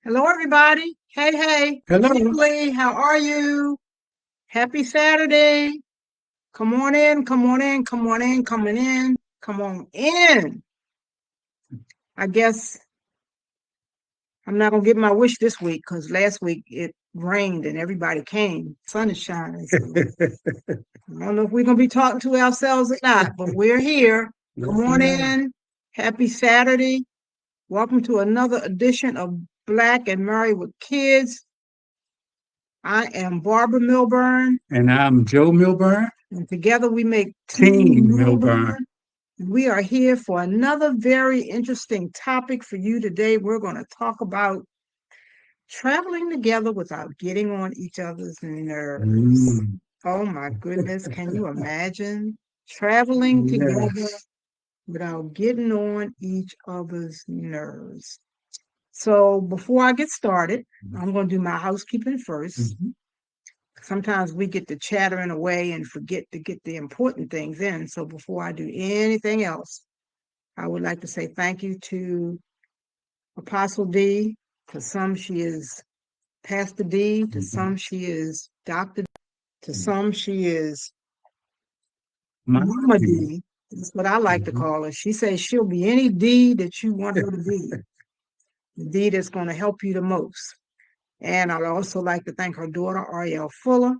Hello, everybody. Hey, hey. Hello. Kimberly, how are you? Happy Saturday. Come on in, come on in, come on in, coming in, come on in. I guess I'm not going to get my wish this week because last week it rained and everybody came. Sun is shining. So I don't know if we're going to be talking to ourselves or not, but we're here. Come Yes, on ma'am. in. Happy Saturday. Welcome to another edition of Black and Married with Kids. I am Barbara Milburn. And I'm Joe Milburn, And together we make Team Team Milburn. Milburn. We are here for another very interesting topic for you today. We're going to talk about traveling together without getting on each other's nerves. Mm, Oh my goodness, can you imagine traveling together yes. without getting on each other's nerves? So before I get started, I'm going to do my housekeeping first. Mhm. Sometimes we get to chattering away and forget to get the important things in. So before I do anything else, I would like to say thank you to Apostle D. To some, she is Pastor D. To Mhm. some, she is Dr. To some, she is Mama Mama D. D. That's what I like to Mhm. call her. She says she'll be any D that you want her to be, the D that's going to help you the most. And I'd also like to thank her daughter, Ariel Fuller,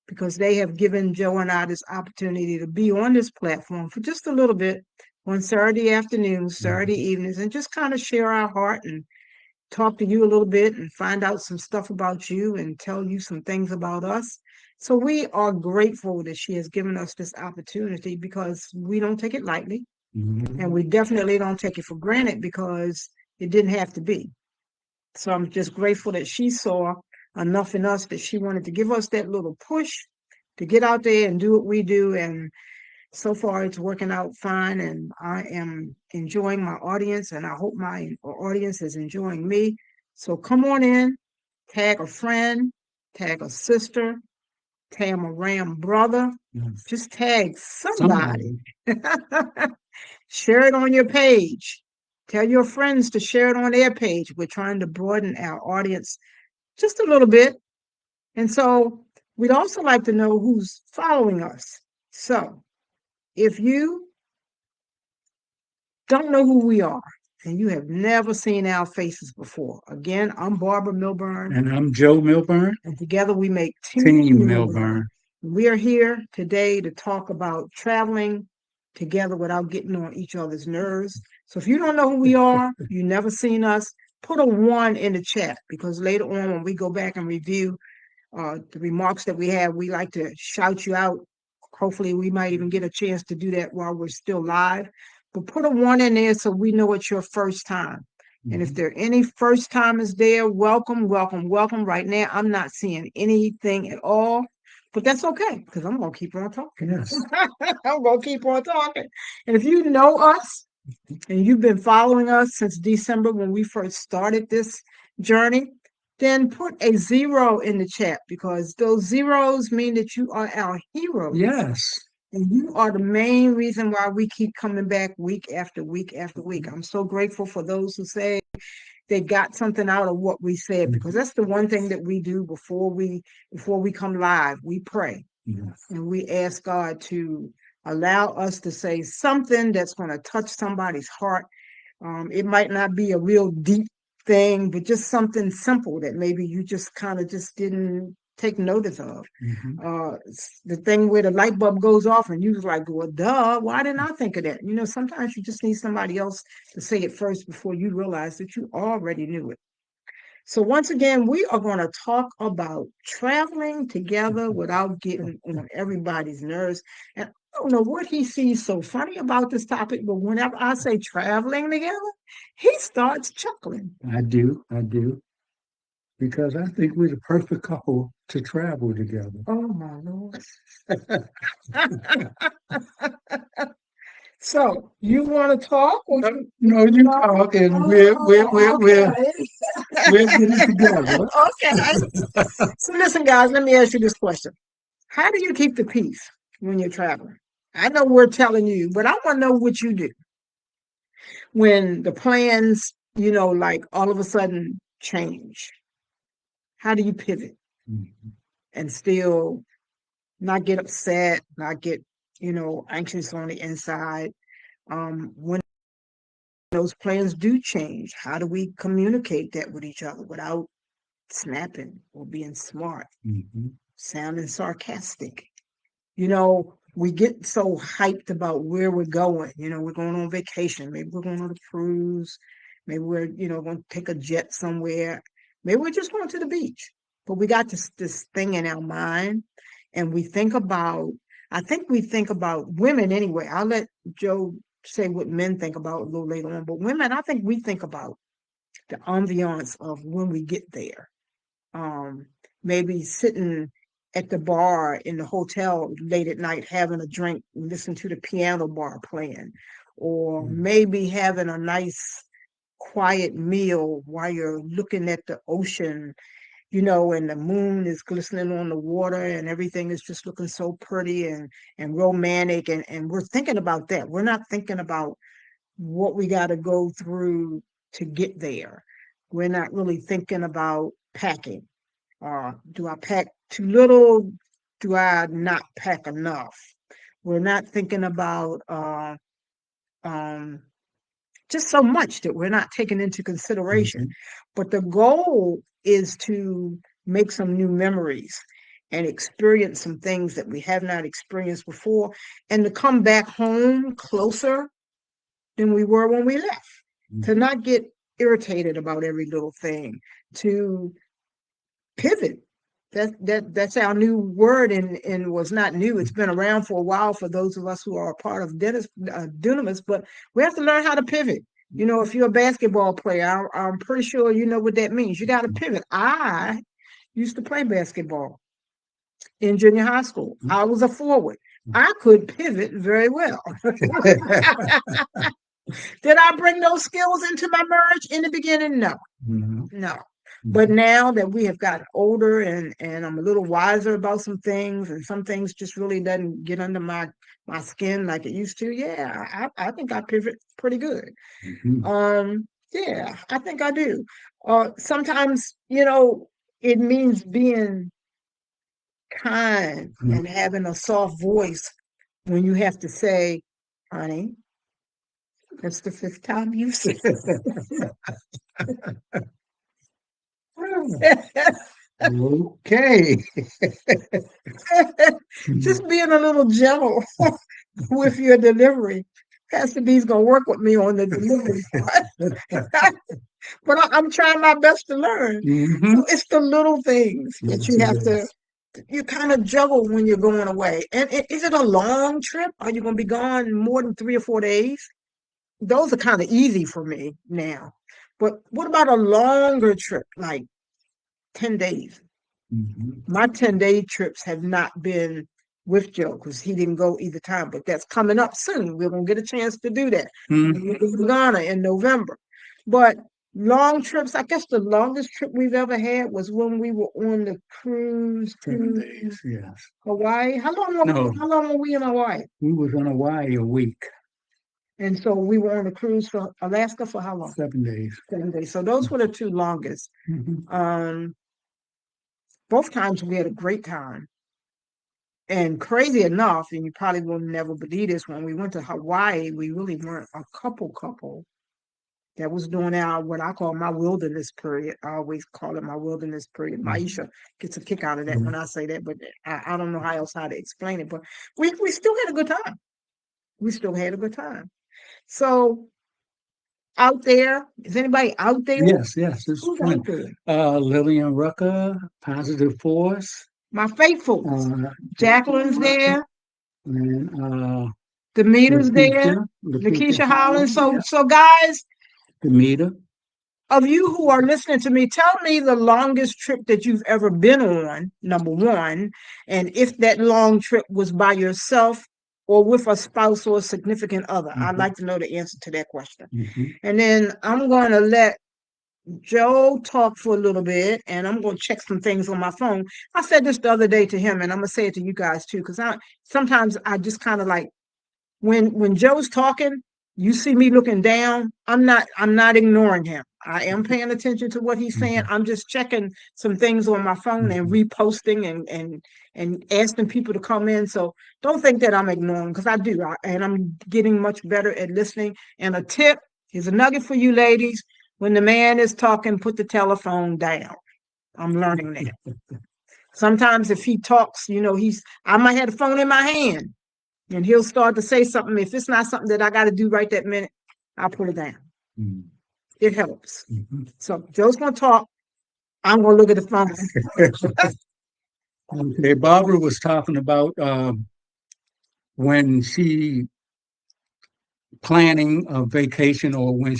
because they have given Joe and I this opportunity to be on this platform for just a little bit on Saturday afternoons, Saturday Mhm. evenings, and just kind of share our heart and talk to you a little bit and find out some stuff about you and tell you some things about us. So we are grateful that she has given us this opportunity because we don't take it lightly and Mhm. we definitely don't take it for granted because it didn't have to be. So I'm just grateful that she saw enough in us that she wanted to give us that little push to get out there and do what we do. And so far, it's working out fine. And I am enjoying my audience, and I hope my audience is enjoying me. So come on in, tag a friend, tag a sister, tag a ram brother, Yes. just tag somebody. Somebody. Share it on your page. Tell your friends to share it on their page. We're trying to broaden our audience just a little bit. And so we'd also like to know who's following us. So if you don't know who we are and you have never seen our faces before, again, I'm Barbara Milburn, And I'm Joe Milburn, and together we make Team Team Milburn. Milburn. We are here today to talk about traveling together without getting on each other's nerves. So if you don't know who we are, you never seen us, put a one in the chat because later on when we go back and review the remarks that we have, we like to shout you out. Hopefully, we might even get a chance to do that while we're still live. But put a one in there so we know it's your first time. And if Mhm. there are any first timers there, welcome, welcome, welcome. Right now, I'm not seeing anything at all, but that's okay because I'm going to keep on talking. Yes. I'm going to keep on talking. And if you know us and you've been following us since December when we first started this journey, then put a zero in the chat because those zeros mean that you are our heroes. Yes. And you are the main reason why we keep coming back week after week after week. I'm so grateful for those who say they got something out of what we said because Mhm. that's the one thing that we do before we come live. We pray Yes. and we ask God to allow us to say something that's going to touch somebody's heart. It might not be a real deep thing, but just something simple that maybe you just kind of just didn't take notice of. Mhm. The thing where the light bulb goes off and you was like, well, duh, why didn't I think of that? Sometimes you just need somebody else to say it first before you realize that you already knew it. So once again, we are going to talk about traveling together without getting on everybody's nerves. And I don't know what he sees so funny about this topic, but whenever I say traveling together, he starts chuckling. I do. I do. Because I think we're the perfect couple to travel together. Oh my Lord. So you want to talk? Or you No, you talk? talk and Oh, okay. we'll get it together. Okay. So listen, guys, let me ask you this question. How do you keep the peace when you're traveling? I know we're telling you, but I want to know what you do when the plans, like all of a sudden change? How do you pivot Mhm. and still not get upset, not get, anxious on the inside? When those plans do change, how do we communicate that with each other without snapping or being smart, Mhm. sounding sarcastic? We get so hyped about where we're going. We're going on vacation. Maybe we're going on a cruise. Maybe we're, going to take a jet somewhere. Maybe we're just going to the beach. But we got this thing in our mind, and I think we think about women anyway. I'll let Joe say what men think about a little later on. But women, I think we think about the ambiance of when we get there. um, Maybe sitting at the bar in the hotel late at night having a drink, listen to the piano bar playing, or Mhm. maybe having a nice quiet meal while you're looking at the ocean, and the moon is glistening on the water and everything is just looking so pretty and romantic, and we're thinking about that. We're not thinking about what we got to go through to get there. We're not really thinking about packing. Do I pack too little? Do I not pack enough? We're not thinking about um, just so much that we're not taking into consideration. Mhm. But the goal is to make some new memories and experience some things that we have not experienced before, and to come back home closer than we were when we left, to Mhm. not get irritated about every little thing, to pivot. That's our new word, and was not new. It's been around for a while for those of us who are a part of Dunamis, but we have to learn how to pivot. If you're a basketball player, I'm pretty sure you know what that means. You got to pivot. I used to play basketball in junior high school. I was a forward. I could pivot very well. Did I bring those skills into my marriage in the beginning? No. Mhm. No. But Mhm. now that we have gotten older, and I'm a little wiser about some things, and some things just really doesn't get under my skin like it used to, yeah, I think I pivot pretty good. Mhm. Yeah, I think I do. Sometimes, it means being kind Mhm. and having a soft voice when you have to say, honey, that's the fifth time you've said. Okay. Just being a little gentle with your delivery. Pastor B's gonna work with me on the delivery part, but I'm trying my best to learn. So Mhm. it's the little things that Yes, you it have to is. you kind of juggle when you're going away. And is it a long trip? Are you gonna be gone more than 3 or 4 days? Those are kind of easy for me now. But what about a longer trip, like 10 days? Mhm. My 10-day trips have not been with Joe because he didn't go either time, but that's coming up soon. We're going to get a chance to do that. Mhm. We're going to Ghana in November. But long trips, I guess the longest trip we've ever had was when we were on the cruise 7 days, yes. Hawaii. No, How long were we in Hawaii? we was on Hawaii a week, And so we were on a cruise for Alaska for how long? 7 days. 7 days. So those were the two longest. Mhm. Um, both times we had a great time. And crazy enough, and you probably will never believe this, when we went to Hawaii, we really weren't a couple that was doing our what I call my wilderness period. I always call it my wilderness period. Mhm. Maisha gets a kick out of that when Mhm. I say that, but I don't know how to explain it. But we still had a good time. We still had a good time. So out there, is anybody out there? Yes, yes, it's Who's out fun. there? Lillian Rucker, Positive Force, My faithfuls. uh, Jacqueline's there. and Demeter's there. Lakeisha Lakeisha Holland. Holland, yeah, So guys, Demeter. of you who are listening to me, tell me the longest trip that you've ever been on, number one, and if that long trip was by yourself or with a spouse or a significant other. I'd Mhm. like to know the answer to that question. Mhm. And then I'm going to let Joe talk for a little bit, and I'm going to check some things on my phone. I said this the other day to him, and I'm going to say it to you guys too, because I just kind of like when Joe's talking, you see me looking down. I'm not ignoring him. I am paying attention to what he's saying. Mhm. I'm just checking some things on my phone and Mhm. reposting and asking people to come in. So don't think that I'm ignoring because I do, and I'm getting much better at listening. And a tip, here's a nugget for you ladies: when the man is talking, put the telephone down. I'm learning that. Sometimes if he talks, I might have the phone in my hand and he'll start to say something. If it's not something that I got to do right that minute, I'll put it down. Mhm. It helps. Mhm. So Joe's gonna talk. I'm gonna look at the phone. Okay, Barbara was talking about when she planning a vacation or when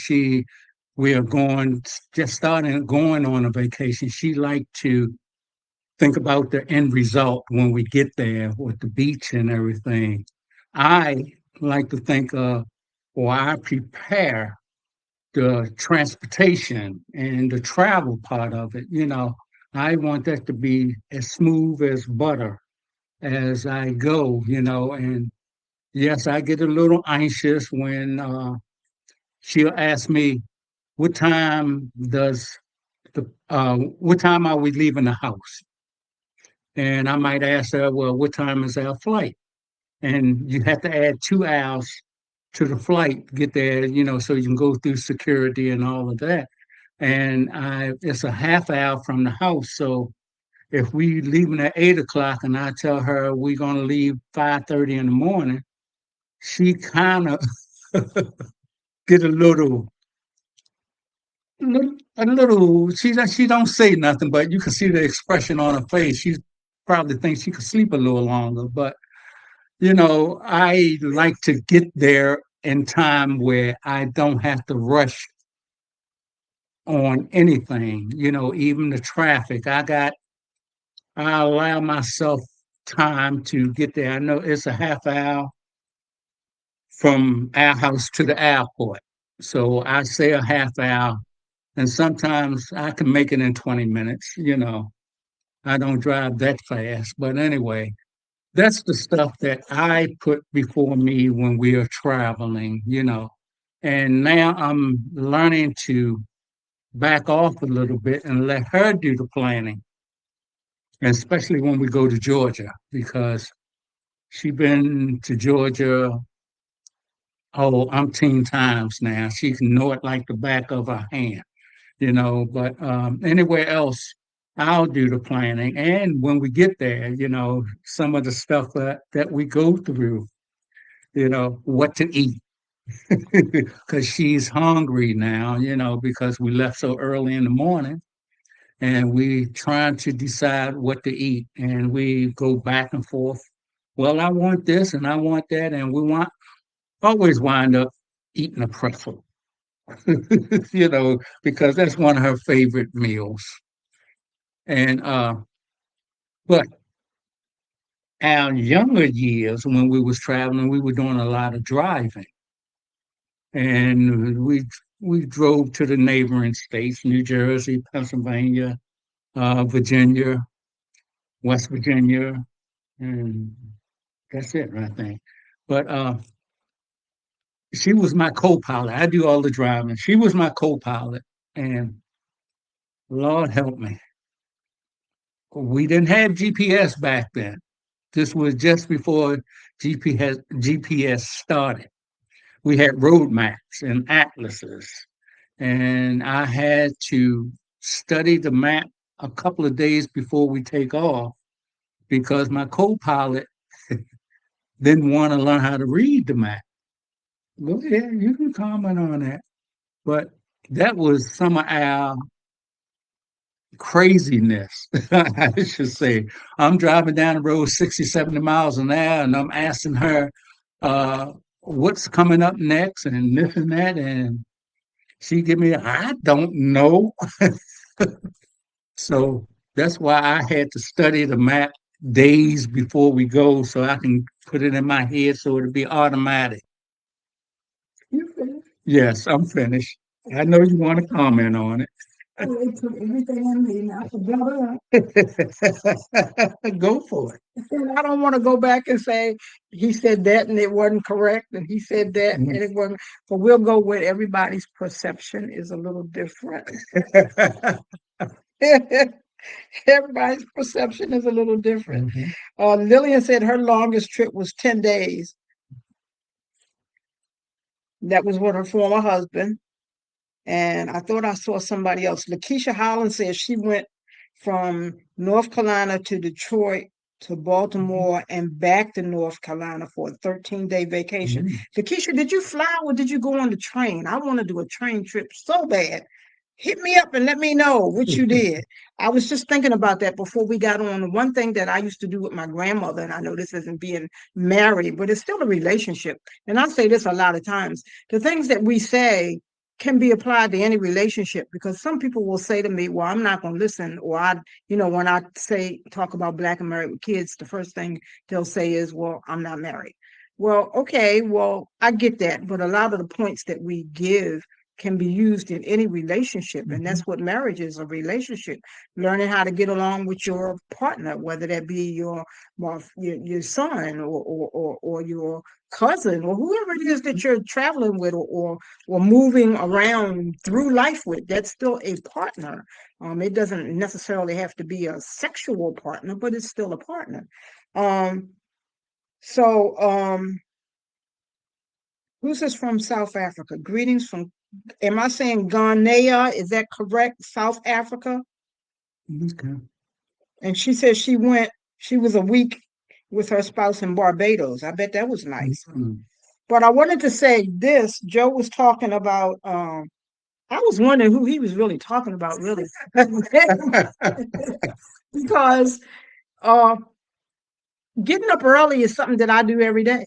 we are going just starting going on a vacation. She liked to think about the end result when we get there with the beach and everything. I like to think or I prepare the transportation and the travel part of it. I want that to be as smooth as butter as I go, and yes, I get a little anxious when she'll ask me, what time what time are we leaving the house? And I might ask her, well, what time is our flight? And you have to add 2 hours to the flight, get there, so you can go through security and all of that. And it's a half hour from the house. So if we leaving at 8 o'clock and I tell her we're gonna leave 5:30 in the morning, she kind of get a little. She don't say nothing, but you can see the expression on her face. She probably thinks she could sleep a little longer. But I like to get there in time where I don't have to rush on anything. Even the traffic. I allow myself time to get there. I know it's a half hour from our house to the airport. So I say a half hour, and sometimes I can make it in 20 minutes. I don't drive that fast. But anyway, that's the stuff that I put before me when we are traveling. And now I'm learning to back off a little bit and let her do the planning, and especially when we go to Georgia, because she's been to Georgia, oh, umpteen times now. She can know it like the back of her hand. But anywhere else, I'll do the planning. And when we get there, some of the stuff that we go through, what to eat. Because she's hungry now, because we left so early in the morning and we trying to decide what to eat. And we go back and forth. Well, I want this and I want that. And we always wind up eating a pretzel, because that's one of her favorite meals. And but our younger years when we was traveling, we were doing a lot of driving, and we drove to the neighboring states: New Jersey, Pennsylvania, Virginia, West Virginia, and that's it, I think. But she was my co-pilot. I do all the driving. She was my co-pilot, and Lord help me, we didn't have GPS back then. This was just before GPS started. We had road maps and atlases, and I had to study the map a couple of days before we take off because my co-pilot didn't want to learn how to read the map. Well, yeah, you can comment on that, but that was some of our craziness, I should say. I'm driving down the road 60, 70 miles an hour, and I'm asking her what's coming up next and this and that. And she give me, I don't know. So that's why I had to study the map days before we go so I can put it in my head so it'll be automatic. You finished? Yes, I'm finished. I know you want to comment on it. They took everything in me and I forgot Go for it. it. I don't want to go back and say he said that and it wasn't correct, and he said that and it wasn't. But we'll go with everybody's perception is a little different. Everybody's perception is a little different. Mhm. Lillian said her longest trip was 10 days. That was with her former husband. And I thought I saw somebody else. Lakeisha Holland says she went from North Carolina to Detroit to Baltimore and back to North Carolina for a 13-day vacation. Mm. Lakeisha, did you fly or did you go on the train? I want to do a train trip so bad. Hit me up and let me know what you did. I was just thinking about that before we got on. The one thing that I used to do with my grandmother, and I know this isn't being married, but it's still a relationship. And I say this a lot of times. The things that we say can be applied to any relationship, because some people will say to me, well, I'm not going to listen, or when I say talk about black and married with kids, the first thing they'll say is, well, I'm not married. Well, okay, well, I get that, but a lot of the points that we give can be used in any relationship, and Mhm. that's what marriage is, a relationship. Learning how to get along with your partner, whether that be your son or your cousin or whoever it is that you're traveling with, or moving around through life with. That's still a partner. It doesn't necessarily have to be a sexual partner, but it's still a partner. Um, so, who's this from South Africa? Greetings from, am I saying Ghanaian? Is that correct? South Africa? Okay. And she says she was a week with her spouse in Barbados. I bet that was nice. Mhm. But I wanted to say this. Joe was talking about, I was wondering who he was really talking about, really. Because uh, getting up early is something that I do every day.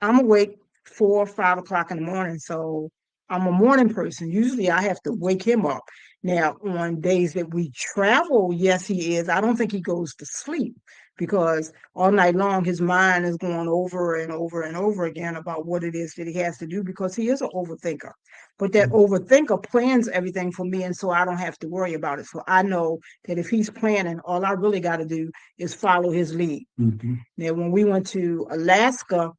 I'm awake 4 or 5 o'clock in the morning, so I'm a morning person. Usually I have to wake him up. Now, on days that we travel, yes, he is. I don't think he goes to sleep, because all night long his mind is going over and over and over again about what it is that he has to do, because he is an overthinker. But that overthinker plans everything for me, and so I don't have to worry about it. So I know that if he's planning, all I really got to do is follow his lead. Mhm. Now, when we went to Alaska,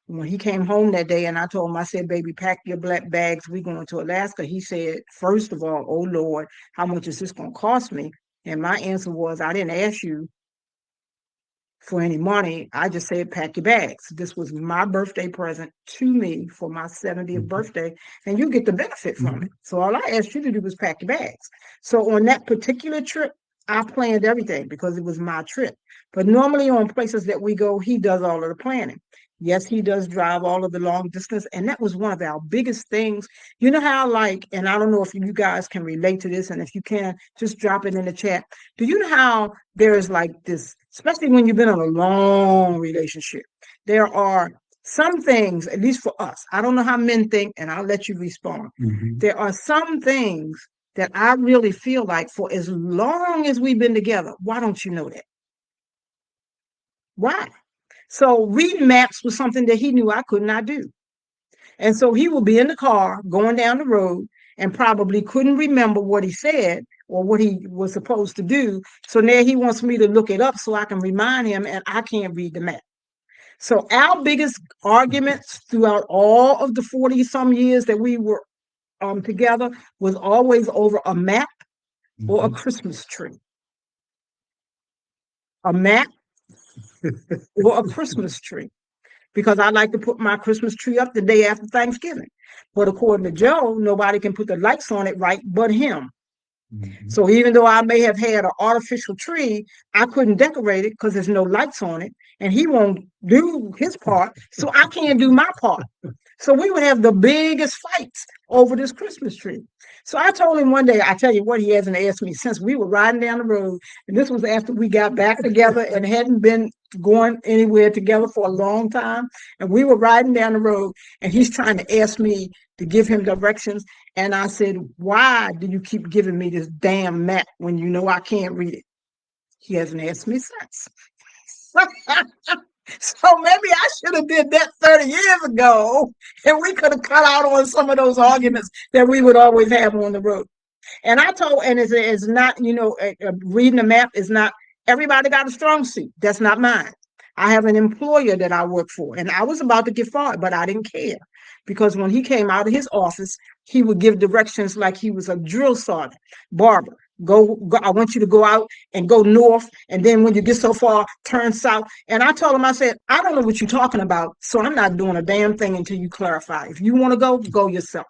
when he came home that day and I told him, I said, baby, pack your black bags. We going to Alaska. He said, first of all, oh Lord, how much is this going to cost me? And my answer was, I didn't ask you for any money. I just said, pack your bags. This was my birthday present to me for my 70th Mhm. birthday, and you get the benefit from Mhm. it. So all I asked you to do was pack your bags. So on that particular trip, I planned everything because it was my trip. But normally on places that we go, he does all of the planning. Yes, he does drive all of the long distance. And that was one of our biggest things. You know how, like, and I don't know if you guys can relate to this, and if you can, just drop it in the chat. Do you know how there is like this, especially when you've been in a long relationship, there are some things, at least for us, I don't know how men think, and I'll let you respond. Mhm. There are some things that I really feel like, for as long as we've been together, why don't you know that? Why? So reading maps was something that he knew I could not do. And so he would be in the car going down the road and probably couldn't remember what he said or what he was supposed to do. So now he wants me to look it up so I can remind him, and I can't read the map. So our biggest arguments throughout all of the 40 some years that we were together was always over a map or a Mhm. Christmas tree. A map or a Christmas tree. Because I like to put my Christmas tree up the day after Thanksgiving. But according to Joe, nobody can put the lights on it right but him. Mhm. So even though I may have had an artificial tree, I couldn't decorate it because there's no lights on it, and he won't do his part, so I can't do my part. So we would have the biggest fights over this Christmas tree. So I told him one day, I tell you what, he hasn't asked me since we were riding down the road, and this was after we got back together and hadn't been going anywhere together for a long time. And we were riding down the road, and he's trying to ask me to give him directions. And I said, why do you keep giving me this damn map when you know I can't read it? He hasn't asked me since. So maybe I should have did that 30 years ago, and we could have cut out on some of those arguments that we would always have on the road. And I told, and it's not, reading the map is not, everybody got a strong suit. That's not mine. I have an employer that I work for, and I was about to get fired, but I didn't care because when he came out of his office, he would give directions like he was a drill sergeant. Barbara, go, I want you to go out and go north, and then when you get so far, turn south. And I told him, I said, I don't know what you're talking about, so I'm not doing a damn thing until you clarify. If you want to go yourself.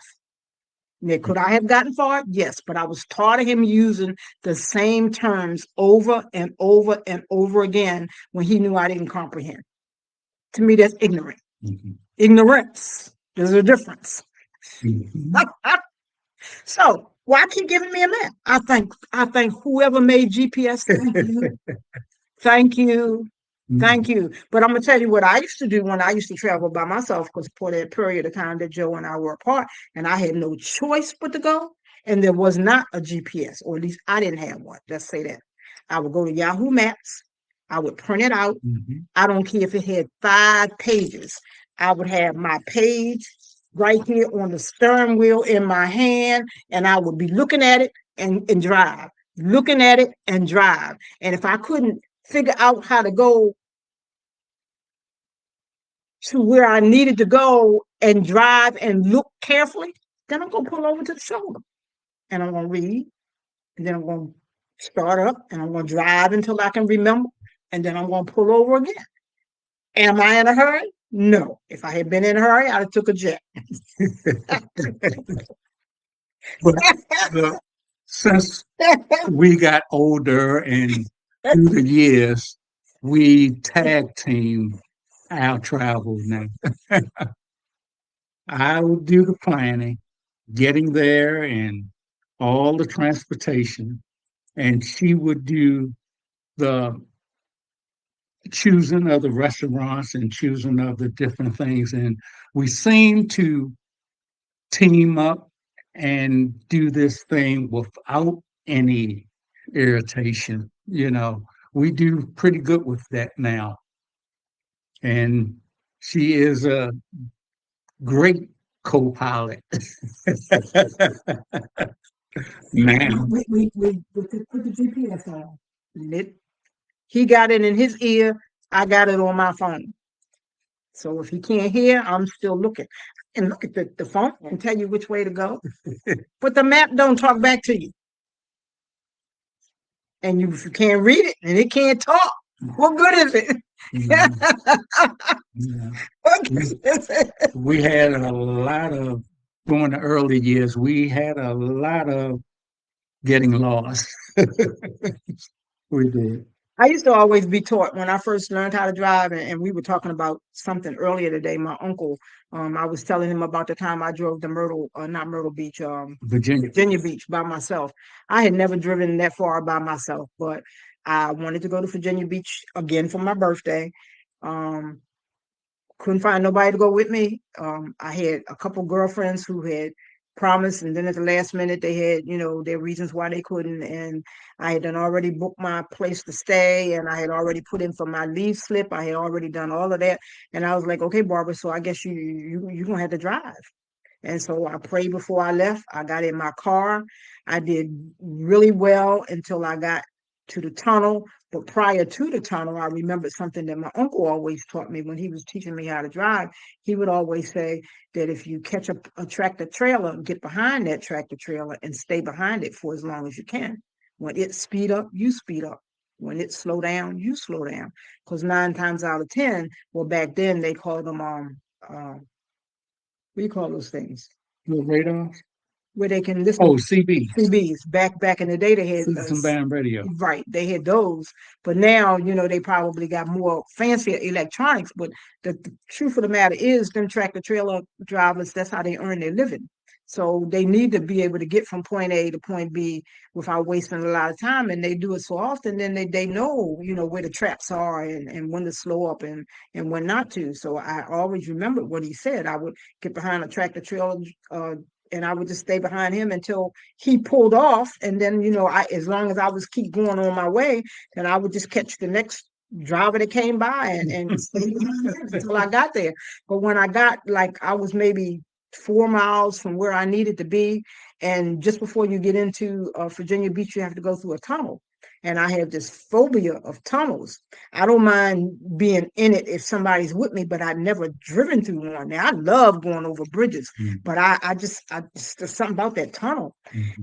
Now, could I have gotten far? Yes, but I was tired of him using the same terms over and over and over again when he knew I didn't comprehend. To me, that's ignorant. Mm-hmm. Ignorance. There's a difference. Mm-hmm. So why keep giving me a map? I think whoever made GPS, thank you. Thank you. Thank you. But I'm going to tell you what I used to do when I used to travel by myself, because for that period of time that Joe and I were apart, and I had no choice but to go, and there was not a GPS, or at least I didn't have one. Let's say that. I would go to Yahoo Maps. I would print it out. Mm-hmm. I don't care if it had 5 pages. I would have my page right here on the steering wheel in my hand, and I would be looking at it and drive, looking at it and drive. And if I couldn't figure out how to go to where I needed to go and drive and look carefully, then I'm going to pull over to the shoulder and I'm going to read. And then I'm going to start up and I'm going to drive until I can remember. And then I'm going to pull over again. Am I in a hurry? No. If I had been in a hurry, I'd have took a jet. But since we got older and through the years, we tag team our travel now. I will do the planning, getting there and all the transportation, and she would do the choosing of the restaurants and choosing of the different things. And we seem to team up and do this thing without any irritation. We do pretty good with that now. And she is a great co-pilot. Man. We put the GPS on. He got it in his ear. I got it on my phone. So if he can't hear, I'm still looking. And look at the phone and tell you which way to go. But the map don't talk back to you. And if you can't read it and it can't talk, what good is it? Yeah. We had a lot of, during the early years, we had a lot of getting lost. We did. I used to always be taught when I first learned how to drive, and we were talking about something earlier today. My uncle, I was telling him about the time I drove to not Myrtle Beach, Virginia Beach by myself. I had never driven that far by myself, but I wanted to go to Virginia Beach again for my birthday. Couldn't find nobody to go with me. I had a couple girlfriends who had promised, and then at the last minute they had, their reasons why they couldn't. And I had done already booked my place to stay, and I had already put in for my leave slip. I had already done all of that, and I was like, okay, Barbara, so I guess you're gonna have to drive. And so I prayed before I left. I got in my car. I did really well until I got to the tunnel. But prior to the tunnel, I remembered something that my uncle always taught me when he was teaching me how to drive. He would always say that if you catch a tractor trailer, get behind that tractor trailer and stay behind it for as long as you can. When it speed up, you speed up. When it slow down, you slow down. Because 9 times out of 10, well, back then they called them what do you call those things? The radars? Where they can listen. Oh, CBs. CBs. Back in the day, they had some band radio. Right, they had those. But now, they probably got more fancier electronics. But the truth of the matter is, them tractor trailer drivers, that's how they earn their living. So they need to be able to get from point A to point B without wasting a lot of time. And they do it so often, then they know, where the traps are and when to slow up and when not to. So I always remembered what he said. I would get behind a tractor trailer and I would just stay behind him until he pulled off. And then, as long as I was keep going on my way, then I would just catch the next driver that came by and stay behind him until I got there. But when I got, I was maybe 4 miles from where I needed to be. And just before you get into Virginia Beach, you have to go through a tunnel. And I have this phobia of tunnels. I don't mind being in it if somebody's with me, but I've never driven through one. Now I love going over bridges, but I just there's something about that tunnel.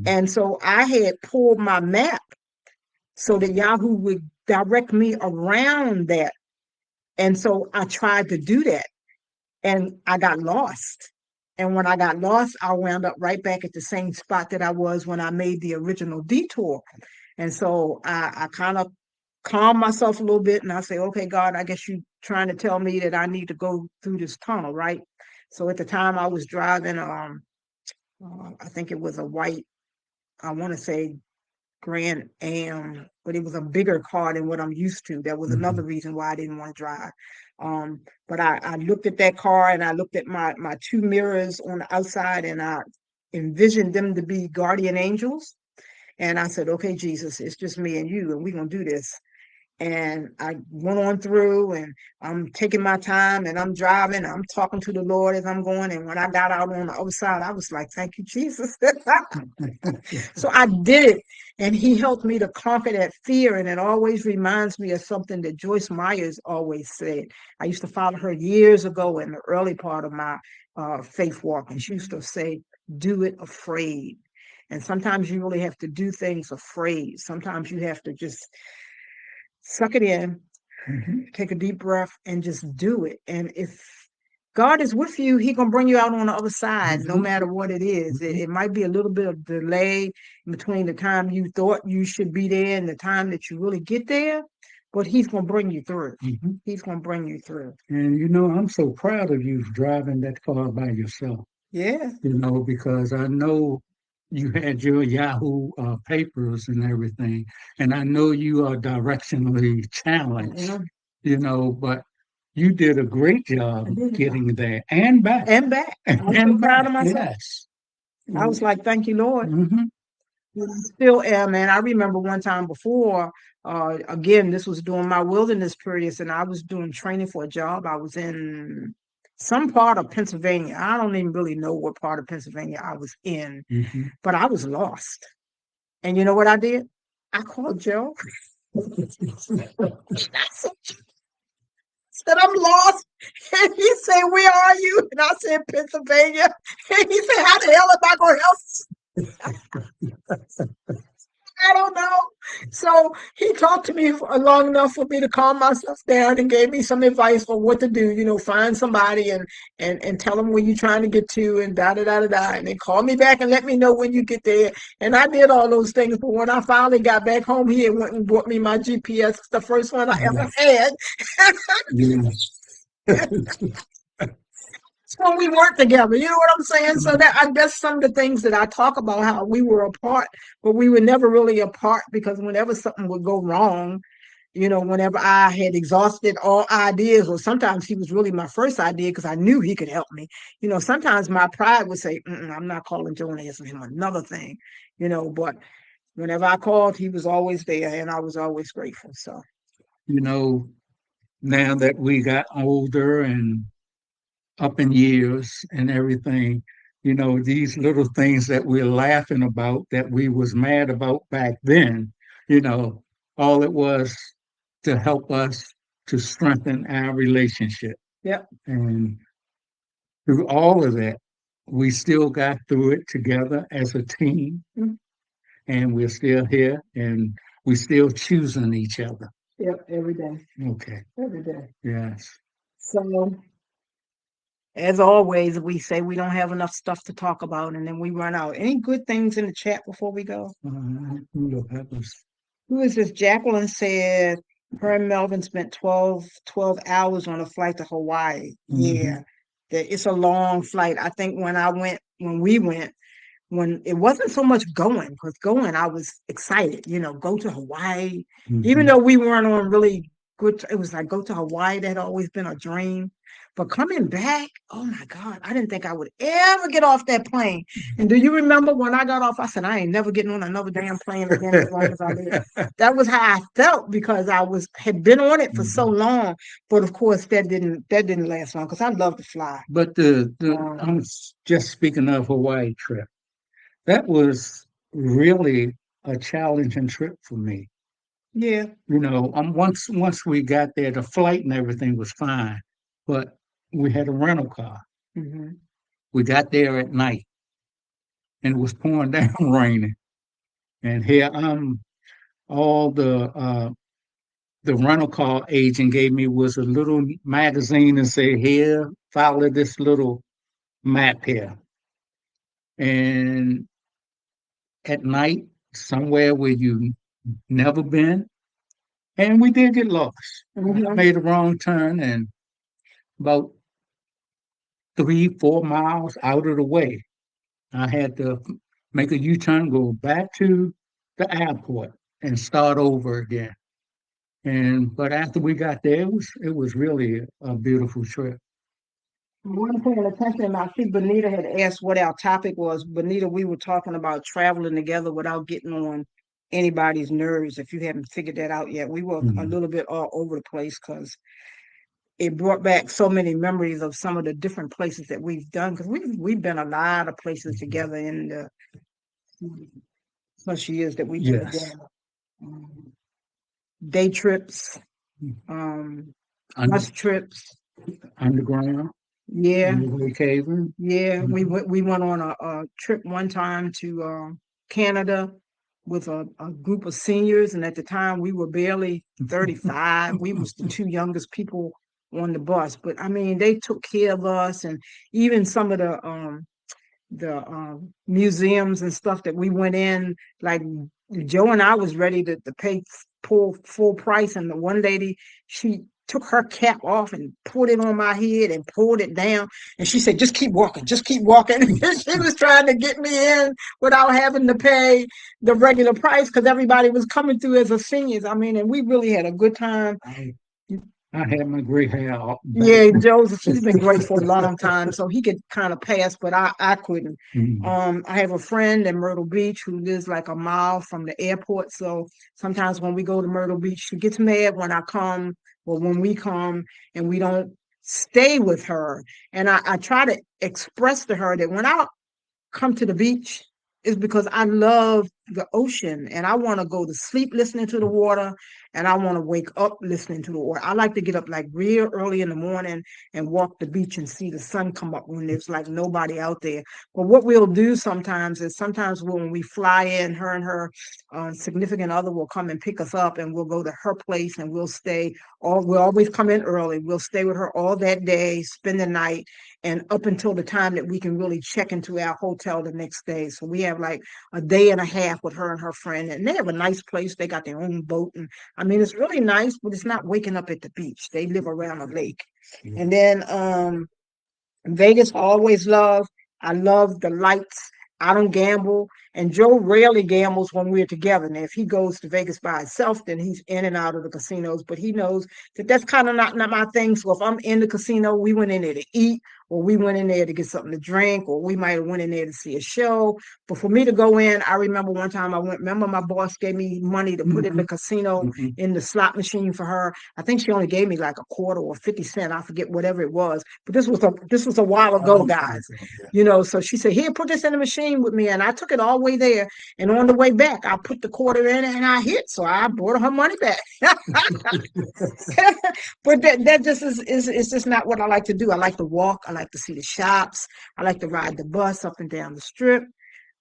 And so I had pulled my map so that Yahoo would direct me around that. And so I tried to do that and I got lost. And when I got lost, I wound up right back at the same spot that I was when I made the original detour. And so I kind of calmed myself a little bit and I say, okay, God, I guess you're trying to tell me that I need to go through this tunnel, right? So at the time I was driving, I think it was a white, I want to say Grand Am, but it was a bigger car than what I'm used to. That was another reason why I didn't want to drive. But I looked at that car and I looked at my two mirrors on the outside and I envisioned them to be guardian angels. And I said, okay, Jesus, it's just me and you, and we're going to do this. And I went on through and I'm taking my time and I'm driving. I'm talking to the Lord as I'm going. And when I got out on the other side, I was like, thank you, Jesus. So I did it. And he helped me to conquer that fear. And it always reminds me of something that Joyce Myers always said. I used to follow her years ago in the early part of my faith walk. And she used to say, do it afraid. And sometimes you really have to do things afraid. Sometimes you have to just suck it in, take a deep breath, and just do it. And if God is with you, he gonna bring you out on the other side, no matter what it is. It might be a little bit of delay between the time you thought you should be there and the time that you really get there, but he's gonna bring you through. He's gonna bring you through. And I'm so proud of you driving that far by yourself. Yeah. Because I know you had your Yahoo papers and everything, and I know you are directionally challenged, but you did a great job getting there and back. And back. I'm so proud of myself. Yes. I was like, thank you, Lord. Still am, and I remember one time before, again, this was during my wilderness periods, and I was doing training for a job. I was in some part of Pennsylvania. I don't even really know what part of Pennsylvania I was in, but I was lost. And you know what I did? I called Joe. I said, I'm lost. And he said, where are you? And I said, Pennsylvania. And he said, how the hell am I going to help you? I don't know. So he talked to me long enough for me to calm myself down and gave me some advice for what to do. Find somebody and tell them where you're trying to get to and da da da da da. And then call me back and let me know when you get there. And I did all those things. But when I finally got back home, he had went and bought me my GPS, the first one I ever had. So we worked together, you know what I'm saying? So that I guess some of the things that I talk about, how we were apart, but we were never really apart because whenever something would go wrong, whenever I had exhausted all ideas, or sometimes he was really my first idea because I knew he could help me. Sometimes my pride would say, I'm not calling Joe and asking him another thing, but whenever I called, he was always there and I was always grateful. So, now that we got older and up in years and everything, these little things that we're laughing about that we was mad about back then, all it was to help us to strengthen our relationship. Yep. And through all of that, we still got through it together as a team. And we're still here and we're still choosing each other. Yep, every day. Okay. Every day. Yes. So, as always, we say we don't have enough stuff to talk about, and then we run out. Any good things in the chat before we go? Who is this? Jacqueline said her and Melvin spent 12 hours on a flight to Hawaii. Yeah, it's a long flight. I think when we went, when it wasn't so much going, because I was excited, go to Hawaii, even though we weren't on really good, it was like go to Hawaii, that had always been a dream. But coming back, oh my God, I didn't think I would ever get off that plane. And do you remember when I got off? I said, I ain't never getting on another damn plane again as long as I live. That was how I felt because had been on it for so Mhm. long. But of course, that didn't last long because I love to fly. But I'm just speaking of Hawaii trip. That was really a challenging trip for me. Yeah. Once we got there, the flight and everything was fine, but we had a rental car. Hmm. We got there at night, and it was pouring down raining. And here I'm, all the rental car agent gave me was a little magazine and said, "Here, follow this little map here." And at night, somewhere where you never been, and we did get lost. I Hmm. made a wrong turn and about 3, 4 miles out of the way, I had to make a U-turn, go back to the airport and start over again. And but after we got there, it was really a beautiful trip. One paying attention, and I see Benita had asked what our topic was. Benita, we were talking about traveling together without getting on anybody's nerves. If you haven't figured that out yet, we were a Mhm. little bit all over the place because it brought back so many memories of some of the different places that we've done. Because we've been a lot of places Mhm. together in the such years that we've been Yes. together. Um, Day trips, Under, bus trips. underground, Yeah, underway caving. yeah, we Mhm. went we went on a trip one time to Canada with a group of seniors, and at the time we were barely 35. We was the two youngest people on the bus, but I mean they took care of us, and even some of the museums and stuff that we went in, like Joe and I was ready to pay full price, and the one lady, she took her cap off and put it on my head and pulled it down, and she said, just keep walking." She was trying to get me in without having to pay the regular price because everybody was coming through as a seniors. I mean, and we really had a good time. I, I had my gray hair back. Yeah, Joseph, he's been great for a long time, so he could kind of pass, but I couldn't. Mhm. I have a friend in Myrtle Beach who lives like a mile from the airport, so sometimes when we go to Myrtle Beach, she gets mad when I come or when we come and we don't stay with her. And I try to express to her that when I come to the beach is because I love the ocean and I want to go to sleep listening to the water and I want to wake up listening to the water. I like to get up like real early in the morning and walk the beach and see the sun come up when there's like nobody out there. But what we'll do sometimes is sometimes when we fly in, her and her significant other will come and pick us up and we'll go to her place and we'll stay. We'll always come in early. We'll stay with her all that day, spend the night, and up until the time that we can really check into our hotel the next day. So we have like a day and a half with her and her friend, and they have a nice place. They got their own boat, and I mean it's really nice, but it's not waking up at the beach. They live around a lake, and then Vegas I always love. I love the lights. I don't gamble. And Joe rarely gambles when we're together. Now, if he goes to Vegas by himself, then he's in and out of the casinos. But he knows that that's kind of not my thing. So if I'm in the casino, we went in there to eat, or we went in there to get something to drink, or we might have went in there to see a show. But for me to go in, I remember one time I went. Remember, my boss gave me money to put in the Mhm. casino Mhm. in the slot machine for her. I think she only gave me like a quarter or 50 cents. I forget whatever it was. But this was a while ago, Oh, guys. okay, yeah. So she said, "Here, put this in the machine with me," and I took it all the way there. And on the way back, I put the quarter in and I hit, so I brought her money back. But that just is just not what I like to do. I like to walk. I like to see the shops. I like to ride the bus up and down the strip.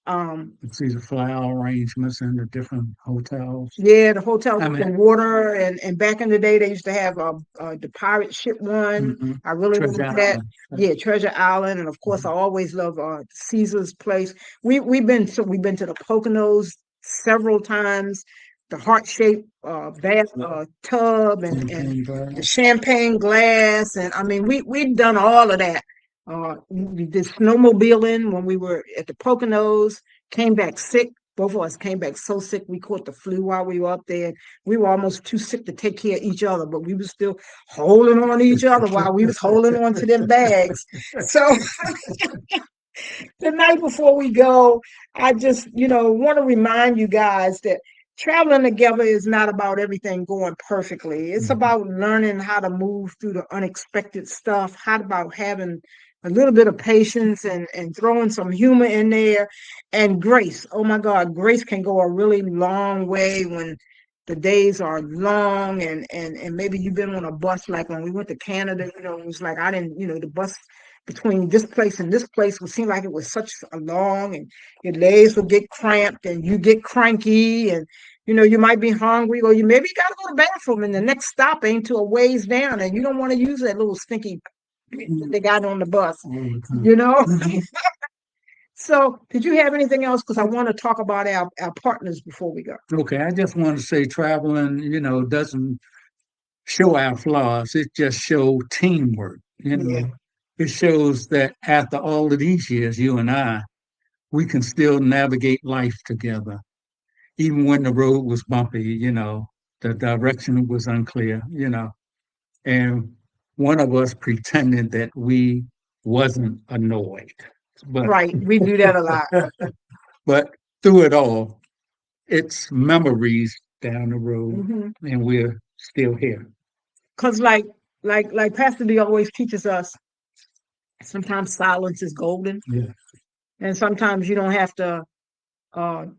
Um, See the flower arrangements in the different hotels. Yeah, the hotels I with the mean, water, and back in the day, they used to have the pirate ship one. mhm. I really Treasure like that. Island. Yeah, Treasure Island, and of course, I Mhm. always love Caesar's Place. We've been to the Poconos several times. The heart shaped bath tub and Champagne the glass. champagne glass, and I mean we've done all of that. We did snowmobiling when we were at the Poconos. Came back sick both of us came back so sick. We caught the flu while we were up there. We were almost too sick to take care of each other, but we were still holding on to each other while we was holding on to them bags. So the night before we go, I just, want to remind you guys that traveling together is not about everything going perfectly. It's Mhm. about learning how to move through the unexpected stuff, how about having a little bit of patience and throwing some humor in there and grace. Oh my God, grace can go a really long way when the days are long and maybe you've been on a bus like when we went to Canada, it was like I didn't, the bus between this place and this place would seem like it was such a long and your legs would get cramped and you get cranky and you might be hungry or you maybe gotta go to the bathroom and the next stop ain't to a ways down and you don't want to use that little stinky that they got on the bus, All the time. you know? So did you have anything else? Because I want to talk about our partners before we go. Okay, I just want to say traveling, doesn't show our flaws. It just shows teamwork. Yeah, It shows that after all of these years, you and I, we can still navigate life together, even when the road was bumpy. The direction was unclear. And one of us pretended that we wasn't annoyed, but right. We do that a lot. but through it all, it's memories down the road, Mm-hmm. and we're still here. Because like Pastor D always teaches us, sometimes silence is golden, Yeah. and sometimes you don't have to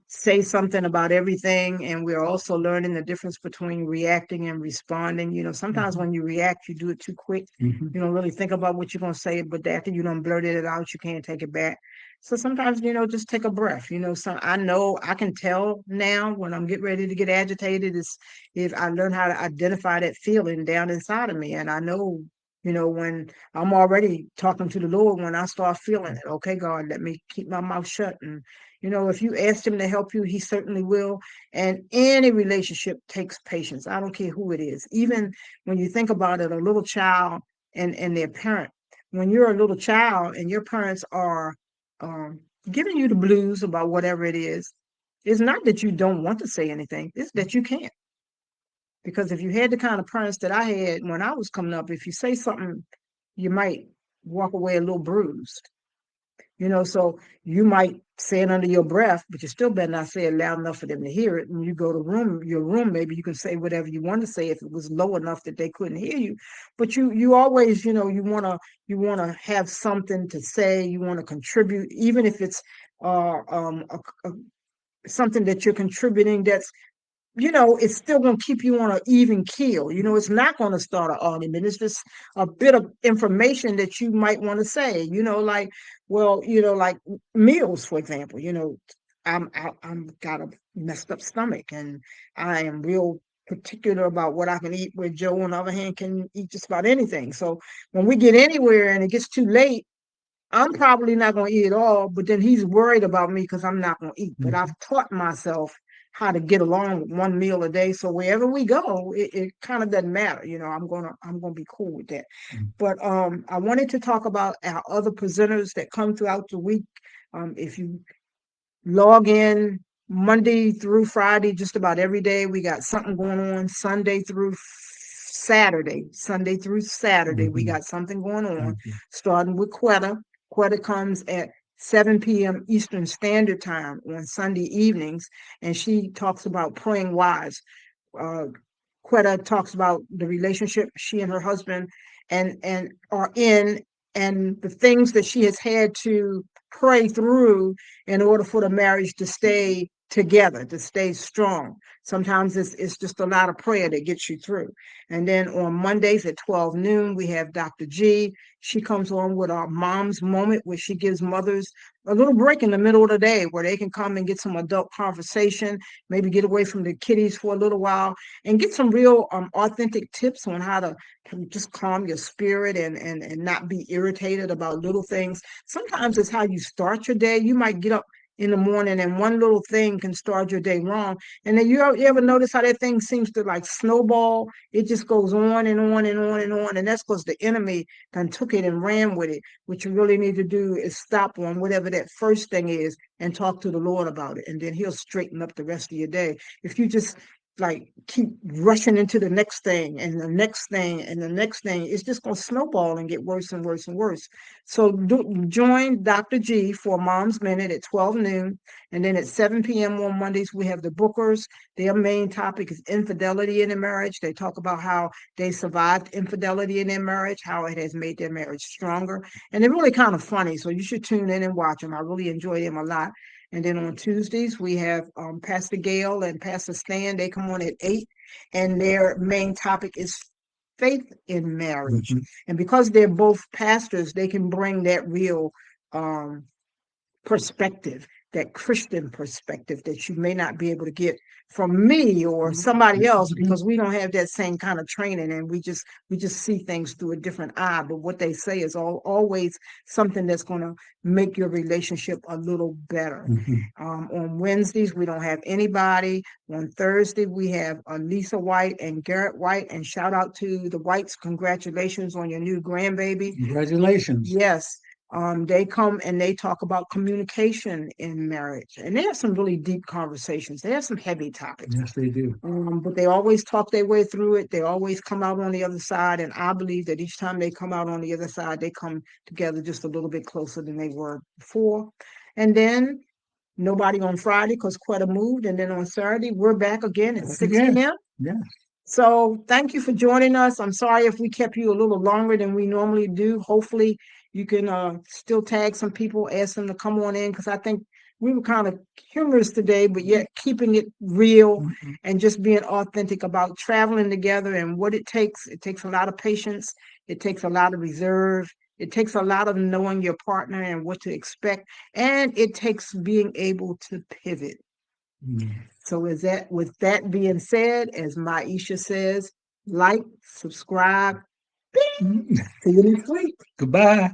say something about everything. And we're also learning the difference between reacting and responding. Sometimes Mhm. when you react, you do it too quick. Mhm. You don't really think about what you're going to say, but after you done blurted it out, you can't take it back. So sometimes, just take a breath. I know I can tell now when I'm getting ready to get agitated is if I learn how to identify that feeling down inside of me. And I know, when I'm already talking to the Lord, when I start feeling it, okay, God, let me keep my mouth shut and if you ask him to help you, he certainly will. And any relationship takes patience. I don't care who it is. Even when you think about it, a little child and their parent. When you're a little child and your parents are um, giving you the blues about whatever it is, it's not that you don't want to say anything. It's that you can't. Because if you had the kind of parents that I had when I was coming up, if you say something, you might walk away a little bruised. So you might say it under your breath, but you still better not say it loud enough for them to hear it. And you go to your room, maybe you can say whatever you want to say if it was low enough that they couldn't hear you. But you always, you wanna have something to say. You want to contribute, even if it's uh um a, a, something that you're contributing that's it's still going to keep you on an even keel. It's not going to start an argument. It's just a bit of information that you might want to say, like, well, like meals, for example, I'm got a messed up stomach and I am real particular about what I can eat, where Joe, on the other hand, can eat just about anything. So when we get anywhere and it gets too late, I'm probably not going to eat it all, but then he's worried about me because I'm not going to eat. But I've Mhm. taught myself how to get along with one meal a day. So wherever we go, it kind of doesn't matter. I'm gonna be cool with that. Mhm. But I wanted to talk about our other presenters that come throughout the week. If you log in Monday through Friday, just about every day, we got something going on. Sunday through Saturday, we Mhm. got something going on, Thank you. starting with Quetta. Quetta comes at 7 p.m. Eastern Standard Time on Sunday evenings, and she talks about praying wives. uh, Quetta talks about the relationship she and her husband and are in, and the things that she has had to pray through in order for the marriage to stay together, to stay strong. Sometimes it's just a lot of prayer that gets you through. And then on Mondays at 12 noon, we have Dr. G. She comes on with our mom's moment, where she gives mothers a little break in the middle of the day where they can come and get some adult conversation, maybe get away from the kiddies for a little while and get some real authentic tips on how to just calm your spirit and not be irritated about little things. Sometimes it's how you start your day. You might get up in the morning, and one little thing can start your day wrong. And then you ever notice how that thing seems to like snowball? It just goes on and on and on and on. And that's because the enemy done took it and ran with it. What you really need to do is stop on whatever that first thing is and talk to the Lord about it. And then he'll straighten up the rest of your day. If you just like keep rushing into the next thing and the next thing and the next thing, it's just going to snowball and get worse and worse and worse. So join Dr. G for Mom's Minute at 12 noon. And then at 7 p.m. on Mondays, we have the Bookers. Their main topic is infidelity in a marriage. They talk about how they survived infidelity in their marriage, how it has made their marriage stronger. And they're really kind of funny. So you should tune in and watch them. I really enjoy them a lot. And then on Tuesdays, we have Pastor Gail and Pastor Stan. They come on at 8, and their main topic is faith in marriage. Mm-hmm. And because they're both pastors, they can bring that real perspective, that Christian perspective that you may not be able to get from me or somebody else, because we don't have that same kind of training, and we just see things through a different eye. But what they say is always something that's going to make your relationship a little better. Mm-hmm. On Wednesdays, we don't have anybody. On Thursday, we have Lisa White and Garrett White. And shout out to the Whites. Congratulations on your new grandbaby. Congratulations. Yes. They come and they talk about communication in marriage, and they have some really deep conversations. They have some heavy topics. Yes, they do. But they always talk their way through it. They always come out on the other side, and I believe that each time they come out on the other side, they come together just a little bit closer than they were before. And then nobody on Friday because Quetta moved, and then on Saturday we're back again at 6 p.m. Yeah. So thank you for joining us. I'm sorry if we kept you a little longer than we normally do. Hopefully you can still tag some people, ask them to come on in, because I think we were kind of humorous today, but yet keeping it real and just being authentic about traveling together and what it takes. It takes a lot of patience. It takes a lot of reserve. It takes a lot of knowing your partner and what to expect. And it takes being able to pivot. So with that being said, as Maisha says, like, subscribe. See you next week. Goodbye.